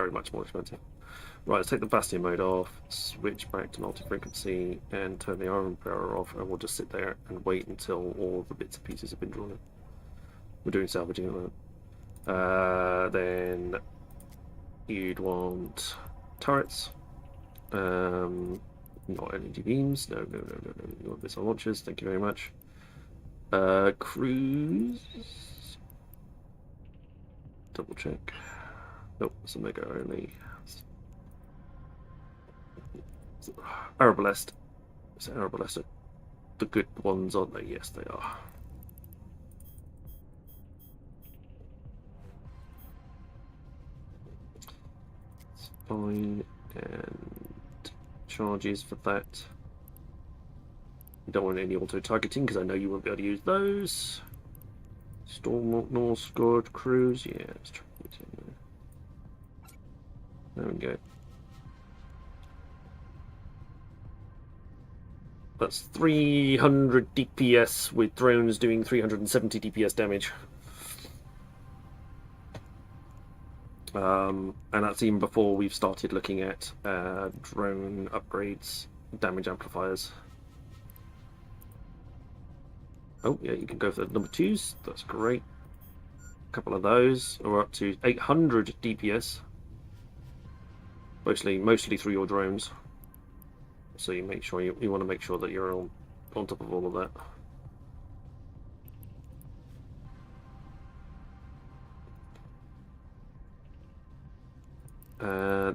very much more expensive. Right, let's take the Bastion mode off, switch back to multi-frequency, and turn the iron bearer off, and we'll just sit there and wait until all the bits and pieces have been drawn in. We're doing salvaging at the moment. Then you'd want turrets, not energy beams. No. You want missile launchers. Thank you very much. Cruise. Double check. Nope, it's a mega only. Arbalest. Is it Arbalest? The good ones, aren't they? Yes, they are. It's fine. And charges for that. Don't want any auto targeting because I know you won't be able to use those. Storm North Squad Cruise. Yeah, let's try it in there. There we go. That's 300 DPS with drones doing 370 DPS damage. And that's even before we've started looking at drone upgrades, damage amplifiers. Oh, yeah, you can go for the number 2s. That's great. A couple of those are up to 800 DPS. Mostly through your drones. So you make sure you want to make sure that you're on top of all of that.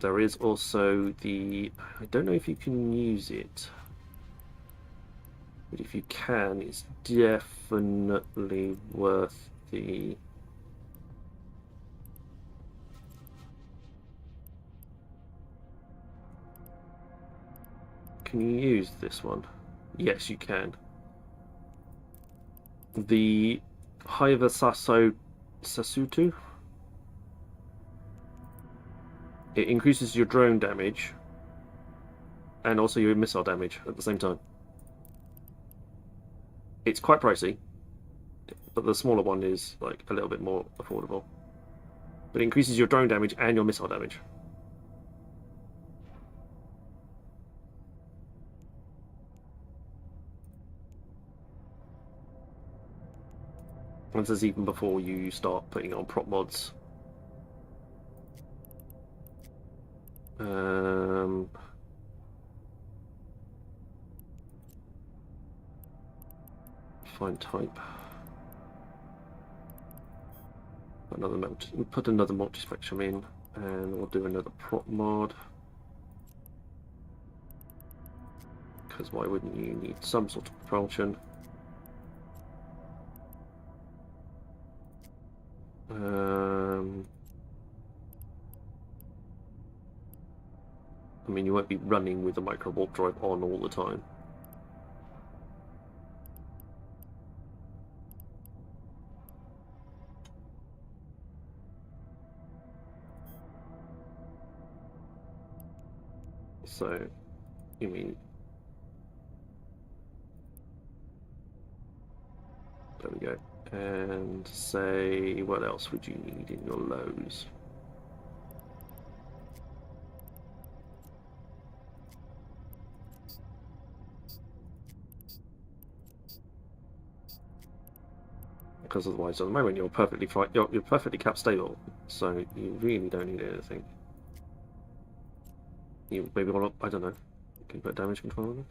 There is also the... I don't know if you can use it. But if you can, it's definitely worth the... Can you use this one? Yes, you can. The Hiva Sasutu. It increases your drone damage and also your missile damage at the same time. It's quite pricey, but the smaller one is like a little bit more affordable. But it increases your drone damage and your missile damage. And this is even before you start putting on prop mods. Find type. Put another multi-spectrum in, and we'll do another prop mod. Because why wouldn't you need some sort of propulsion? I mean, you won't be running with the micro warp drive on all the time. So, you mean... There we go. And say, what else would you need in your lows? Because otherwise, at the moment, you're perfectly cap stable, so you really don't need anything. You maybe want to, I don't know, can you put damage control on it?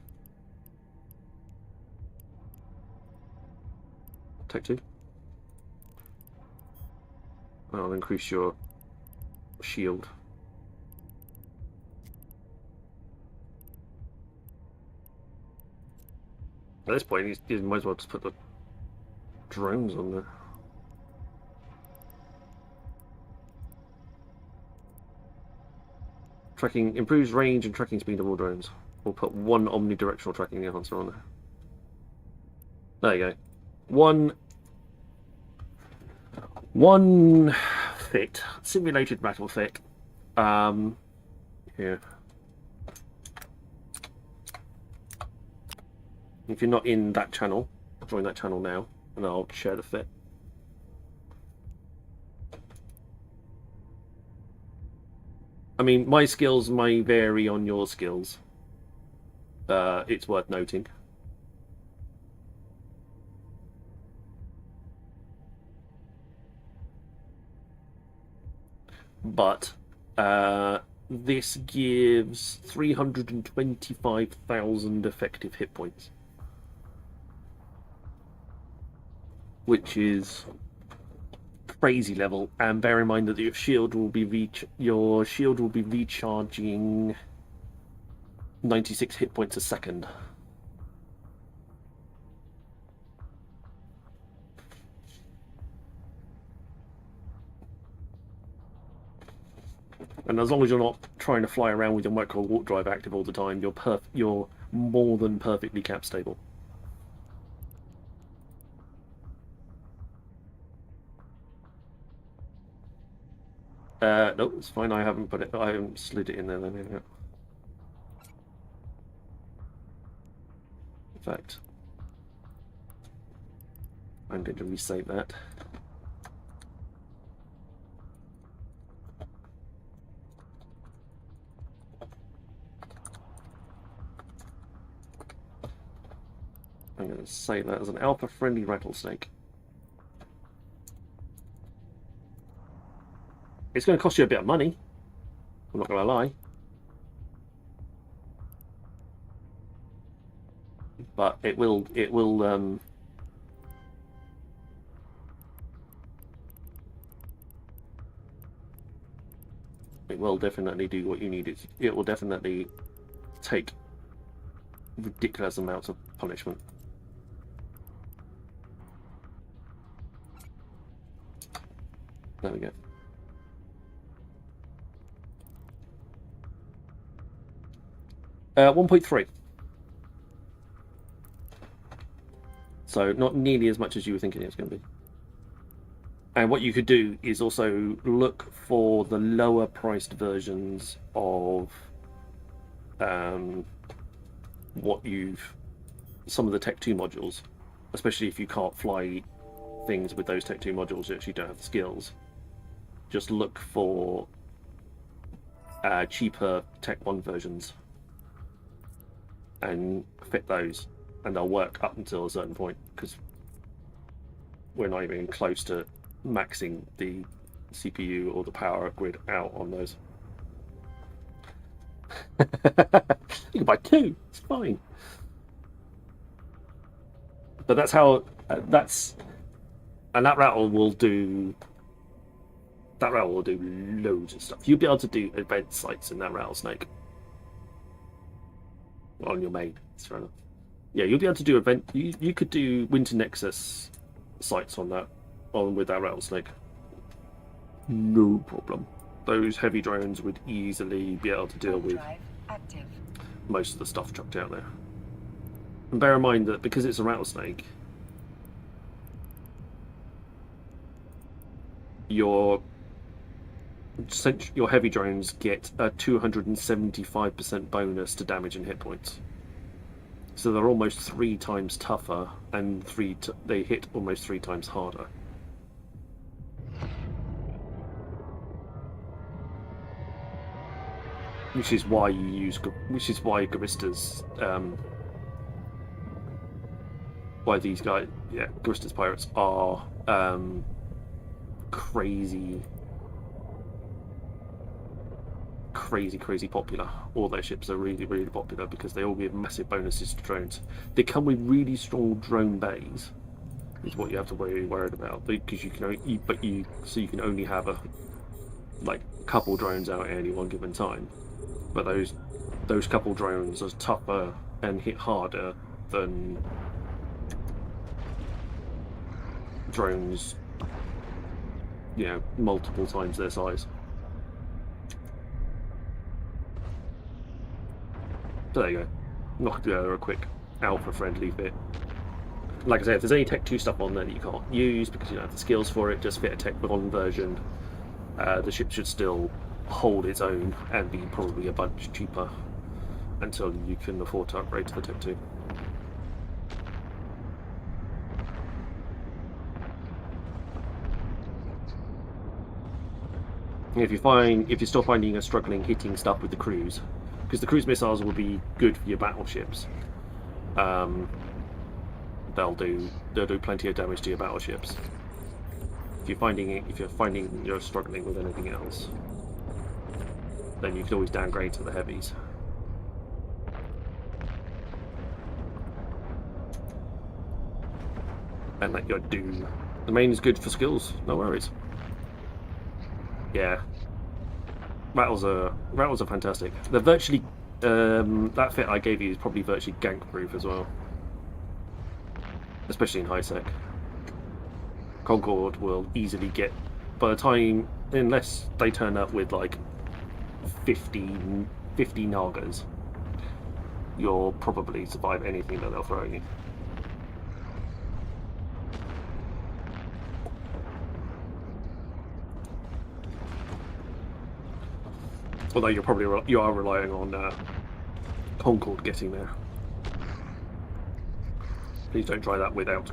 Tech 2. I'll increase your shield. At this point, you might as well just put the drones on there. Tracking improves range and tracking speed of all drones. We'll put one omnidirectional tracking enhancer on there. There you go. One fit. Simulated battle fit. Here. If you're not in that channel, join that channel now, and I'll share the fit. I mean, my skills may vary on your skills. It's worth noting. But this gives 325,000 effective hit points, which is crazy level. And bear in mind that your shield will be recharging 96 hit points a second. And as long as you're not trying to fly around with your micro warp drive active all the time, you're more than perfectly cap stable. No, it's fine. I haven't put it. I haven't slid it in there. Then, in fact, I'm going to resave that. I'm going to save that as an alpha-friendly rattlesnake. It's going to cost you a bit of money. I'm not going to lie. But it will definitely do what you need. It will definitely take ridiculous amounts of punishment. There we go. Uh, 1.3. So not nearly as much as you were thinking it was going to be. And what you could do is also look for the lower priced versions of some of the Tech 2 modules, especially if you can't fly things with those Tech 2 modules, you actually don't have the skills. Just look for cheaper Tech 1 versions and fit those, and they'll work up until a certain point, because we're not even close to maxing the CPU or the power grid out on those. You can buy 2, it's fine. But that's how and that rattle will do loads of stuff. You'll be able to do event sites in that rattlesnake on your main. It's fair enough. Yeah, you'll be able to do event. You could do Winter Nexus sites with that rattlesnake. No problem. Those heavy drones would easily be able to deal with most of the stuff chucked out there. And bear in mind that because it's a rattlesnake, your heavy drones get a 275% bonus to damage and hit points. So they're almost 3 times tougher, and they hit almost 3 times harder. Which is why Garistas, why these guys, Garistas pirates are crazy popular. All their ships are really popular because they all give massive bonuses to drones. They come with really strong drone bays, is what you have to be worried about, because you can only have a couple drones out at any one given time. But those couple drones are tougher and hit harder than drones, multiple times their size. So there you go. Knock together a quick alpha-friendly fit. Like I said, if there's any Tech 2 stuff on there that you can't use because you don't have the skills for it, just fit a Tech 1 version. The ship should still hold its own and be probably a bunch cheaper until you can afford to upgrade to the Tech 2. If you're still finding you're struggling hitting stuff with the cruise, because the cruise missiles will be good for your battleships. They'll do plenty of damage to your battleships. If you're finding you're struggling with anything else, then you can always downgrade to the heavies. And let your do. The main is good for skills, no worries. Yeah. Rattles are fantastic. They're virtually that fit I gave you is probably virtually gank proof as well. Especially in high sec. Concord will easily get, by the time, unless they turn up with like 50 Nagas, you'll probably survive anything that they'll throw at you. Although you are relying on Concord getting there. Please don't try that without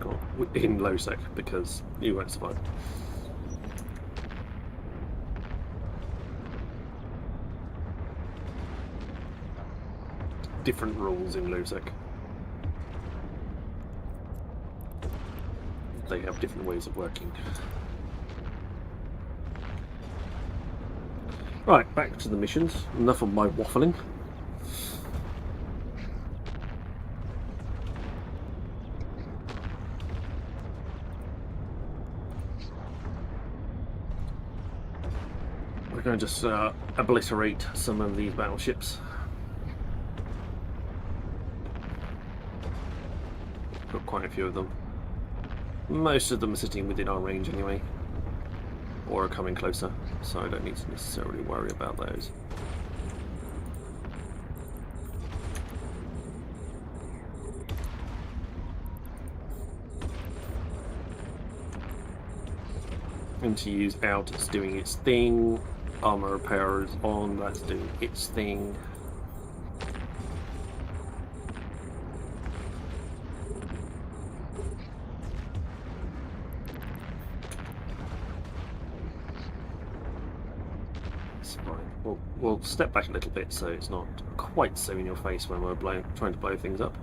in low sec, because you won't survive. Different rules in low sec. They have different ways of working. Right, back to the missions. Enough of my waffling. We're going to just obliterate some of these battleships. Got quite a few of them. Most of them are sitting within our range anyway, or are coming closer, so I don't need to necessarily worry about those. And to use out, it's doing its thing. Armor repair is on, that's doing its thing. It's fine. We'll step back a little bit so it's not quite so in your face when we're trying to blow things up.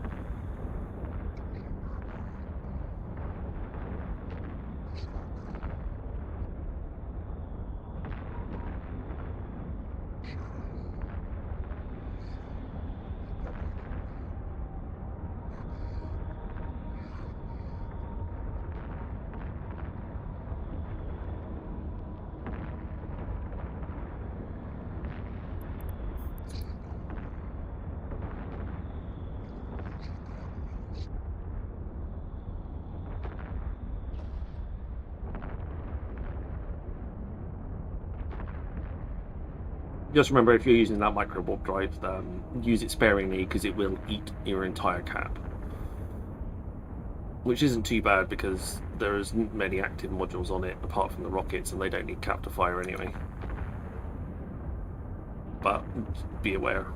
Just remember, if you're using that micro warp drive, use it sparingly because it will eat your entire cap. Which isn't too bad because there isn't many active modules on it apart from the rockets, and they don't need cap to fire anyway. But be aware.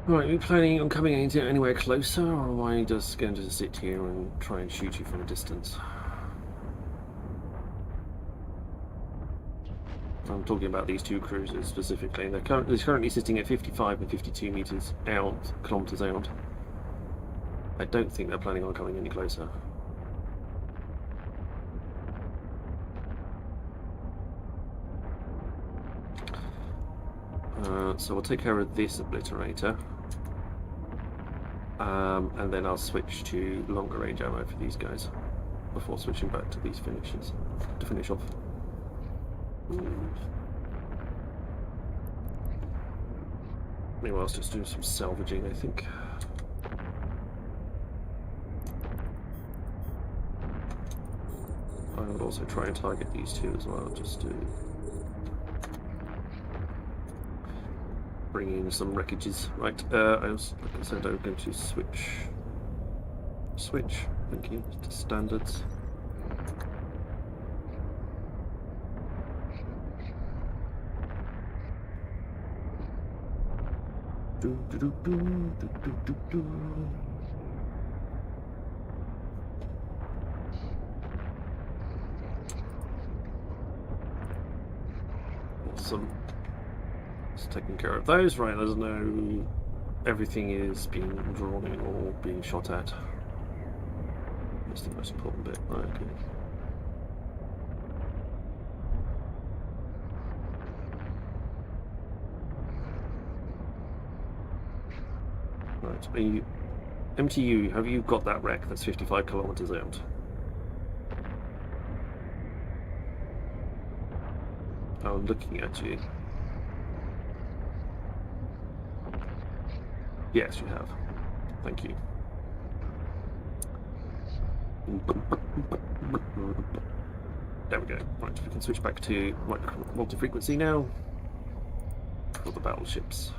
Right, are you planning on coming anywhere closer, or am I just going to sit here and try and shoot you from a distance? I'm talking about these two cruisers specifically. They're currently sitting at 55 and 52 kilometers out. I don't think they're planning on coming any closer. So we'll take care of this obliterator. And then I'll switch to longer range ammo for these guys before switching back to these finishes to finish off. Meanwhile, I was just doing some salvaging, I think. I would also try and target these two as well, just to bring in some wreckages. Right, like I said, I'm going to switch, thank you, to standards. Awesome. Just taking care of those. Right, there's no... Everything is being drawn in or being shot at. That's the most important bit. Right, okay. Right, are you... MTU, have you got that wreck that's 55 kilometers out? I'm looking at you. Yes, you have. Thank you. There we go. Right, we can switch back to multi-frequency now for the battleships.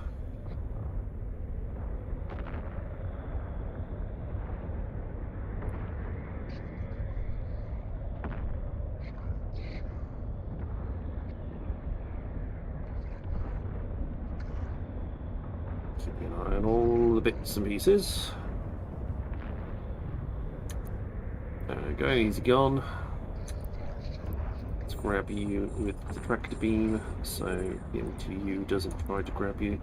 Keeping an eye on all the bits and pieces. There we go, easy gone. Let's grab you with the tractor beam so the MTU doesn't try to grab you.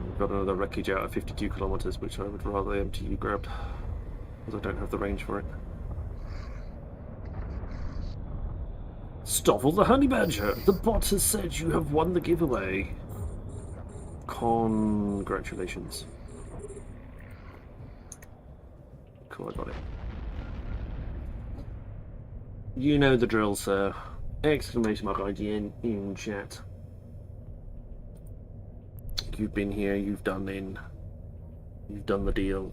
We've got another wreckage out at 52 kilometers, which I would rather the MTU grabbed, because I don't have the range for it. Stoffel the Honey Badger! The bot has said you have won the giveaway. Congratulations. Cool, I got it. You know the drill, sir. Exclamation mark IGN in chat. You've been here, you've done the deal.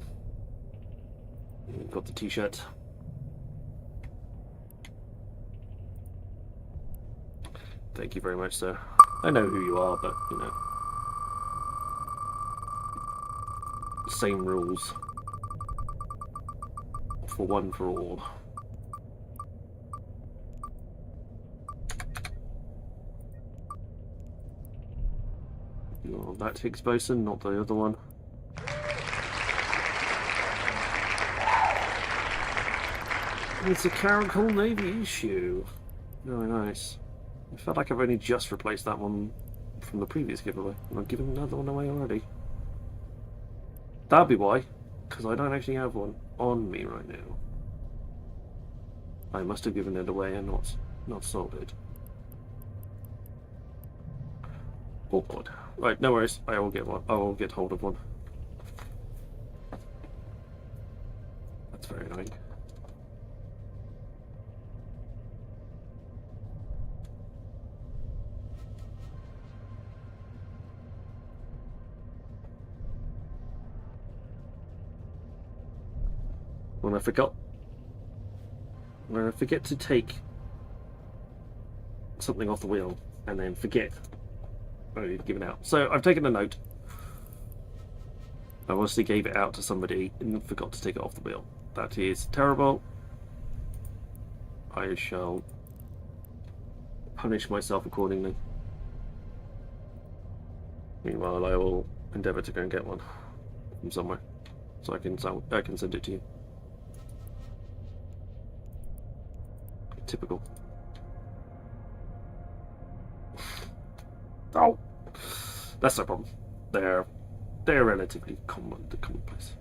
You've got the t-shirt. Thank you very much, sir. I know who you are, but, you know. Same rules. For one, for all. Oh, that Higgs boson, not the other one. It's a Caracal Navy issue. Very nice. I felt like I've only just replaced that one from the previous giveaway, and I've given another one away already. That'd be why, because I don't actually have one on me right now. I must have given it away and not sold it. Awkward. Right, no worries. I will get one. I will get hold of one. That's very annoying. When I forget to take something off the wheel and then forget I've given out. So I've taken a note. I obviously gave it out to somebody and forgot to take it off the wheel. That is terrible. I shall punish myself accordingly. Meanwhile, I will endeavour to go and get one from somewhere, so I can send it to you. Typical. Oh, that's no problem. They're relatively commonplace.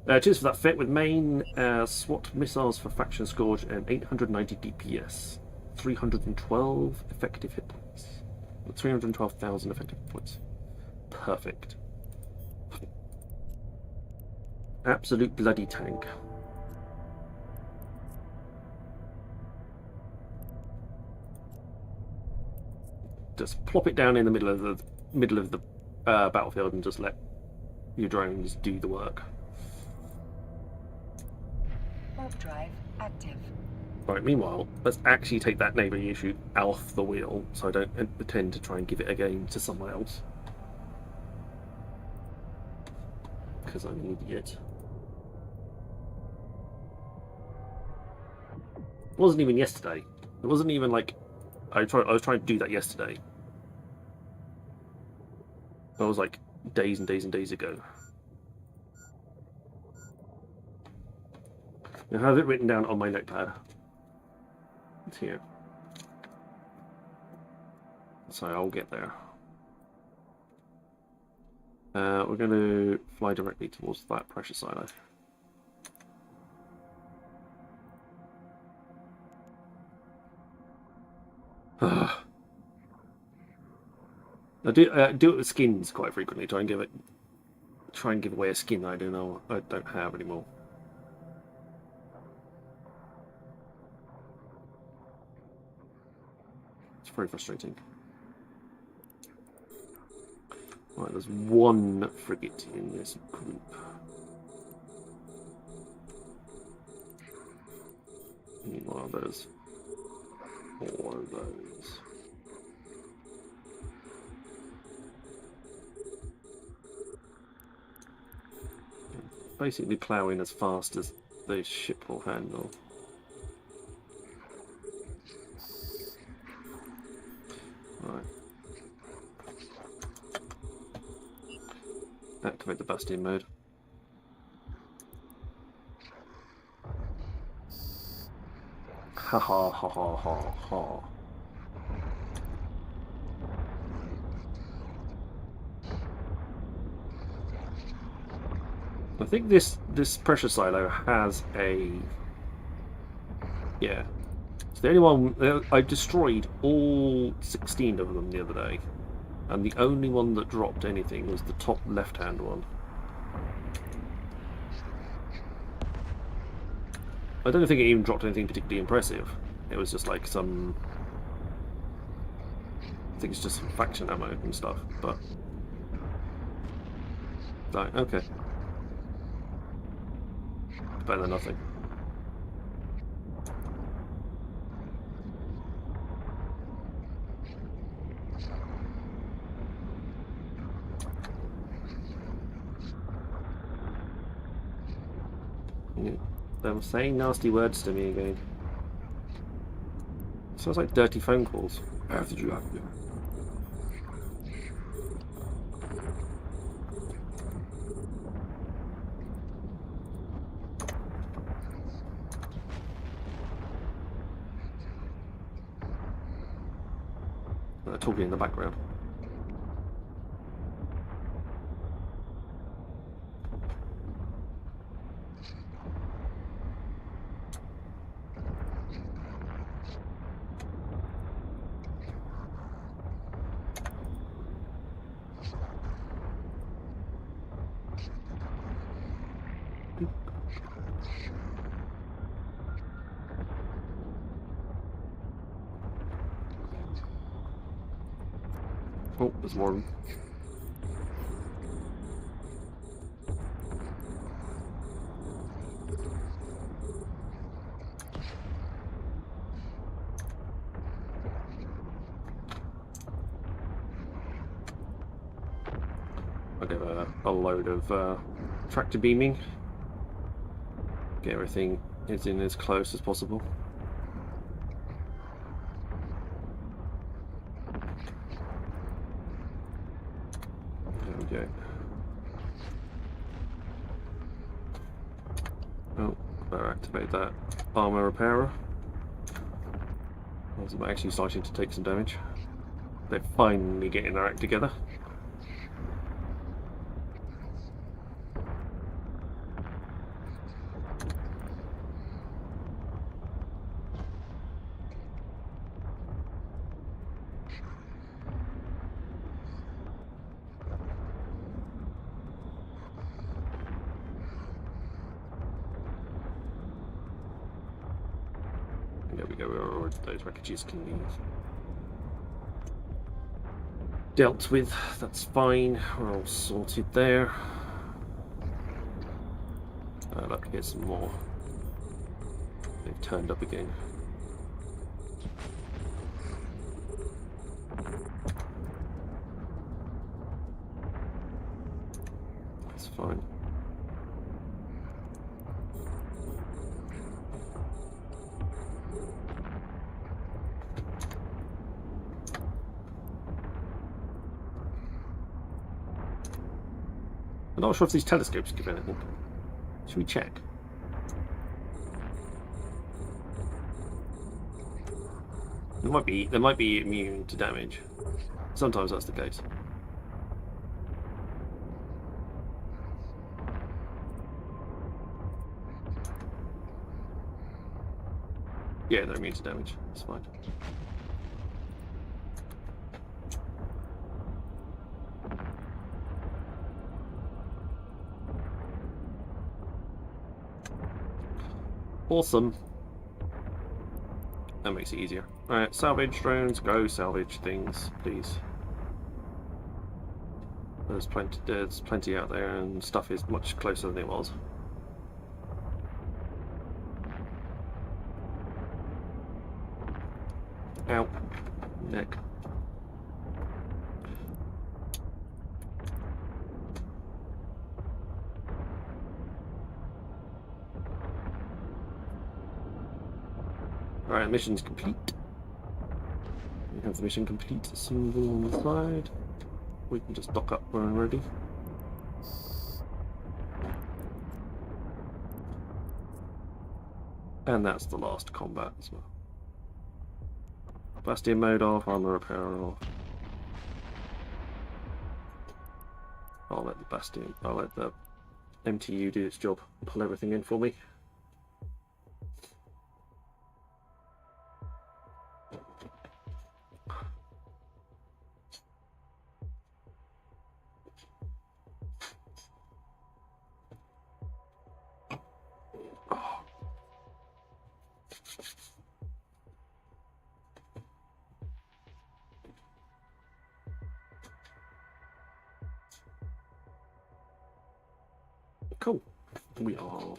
Cheers for that fit with main SWAT missiles for faction scourge and 890 DPS, 312 effective hit points, 312,000 effective hit points. Perfect. Absolute bloody tank. Just plop it down in the middle of the battlefield and just let your drones do the work. Warp drive active. Right, meanwhile, let's actually take that neighbouring issue off the wheel so I don't pretend to try and give it again to someone else. Because I'm an idiot. It wasn't even yesterday. It wasn't even like I was trying to do that yesterday. That was like days and days and days ago. I have it written down on my notepad. It's here. So I'll get there. We're going to fly directly towards that pressure silo. I do it with skins quite frequently. Try and give away a skin I don't have anymore. It's very frustrating. Right, there's one frigate in this group. Meanwhile, there's 4 of those. Basically ploughing as fast as the ship will handle. Right. Activate the Bastion mode. Ha ha ha ha ha ha. I think this pressure silo has a... Yeah. It's the only one... I destroyed all 16 of them the other day. And the only one that dropped anything was the top left-hand one. I don't think it even dropped anything particularly impressive. It was just like some... I think it's just some faction ammo and stuff, but... Like, okay. Better than nothing. They're saying nasty words to me again. Sounds like dirty phone calls. How did you have them? They're talking in the background. Oh, there's more. I'll give a load of tractor beaming. Get everything in as close as possible. There we go. Oh, better activate that armor repairer. I'm actually starting to take some damage. They're finally getting their act together. There we go, those wreckages can be dealt with, that's fine, we're all sorted there. I'd like to get some more. They've turned up again. That's fine. I'm not sure if these telescopes give anything. Should we check? They might be immune to damage. Sometimes that's the case. Yeah, they're immune to damage. It's fine. Awesome. That makes it easier. Alright, salvage drones, go salvage things, please. There's plenty out there, and stuff is much closer than it was. Ow. Neck. Alright, mission's complete. We have the mission complete symbol on the side. We can just dock up when we're ready. And that's the last combat as well. Bastion mode off, armor repair off. I'll let the MTU do its job, pull everything in for me. Cool. We are.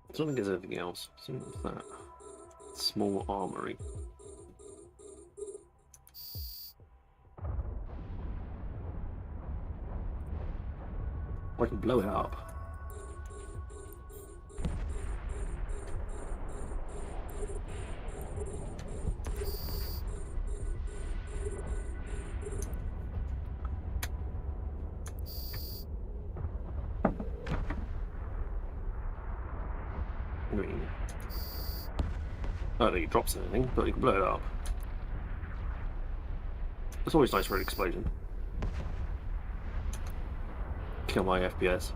I don't think there's anything else. So what's that? Small armory. I can blow it up. I don't think it drops anything, but you can blow it up. It's always nice for an explosion. Kill my FPS.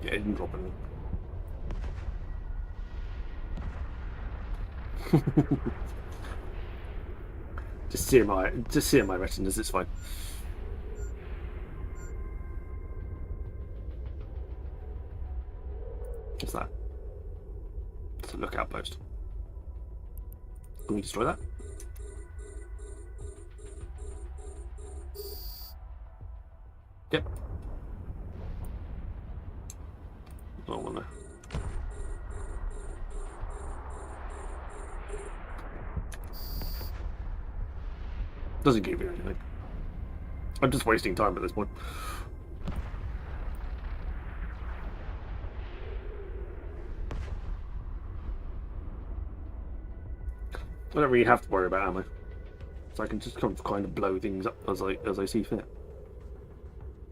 Yeah, it didn't drop anything. Just sear my retinas, it's fine. What's that? It's a lookout post. Can we destroy that? Yep. Oh, well, no. Doesn't give you anything. I'm just wasting time at this point. I don't really have to worry about ammo, so I can just kind of blow things up as I see fit.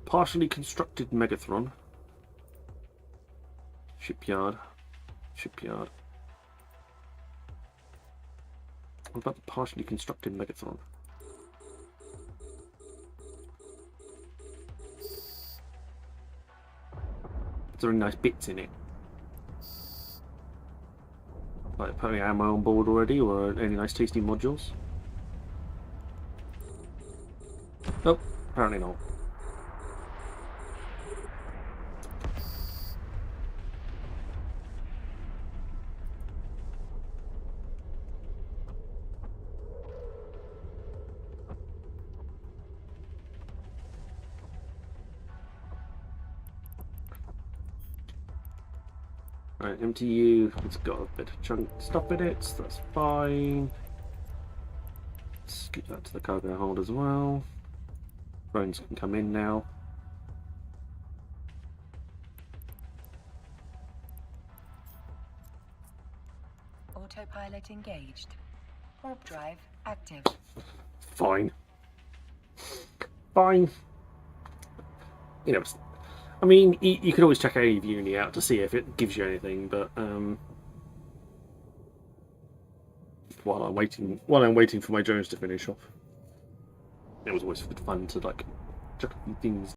Partially constructed Megathron. Shipyard. What about the partially constructed Megathron? Is there any nice bits in it? Like putting ammo on board already, or any nice tasty modules? Nope, apparently not. Right, MTU, it's got a bit of chunk stuff in it, so that's fine. Let's get that to the cargo hold as well. Drones can come in now. Autopilot engaged. Warp drive active. Fine. Fine. You know, I mean, you could always check Ave Uni out to see if it gives you anything, but while I'm waiting for my drones to finish off, it was always fun to like check a few things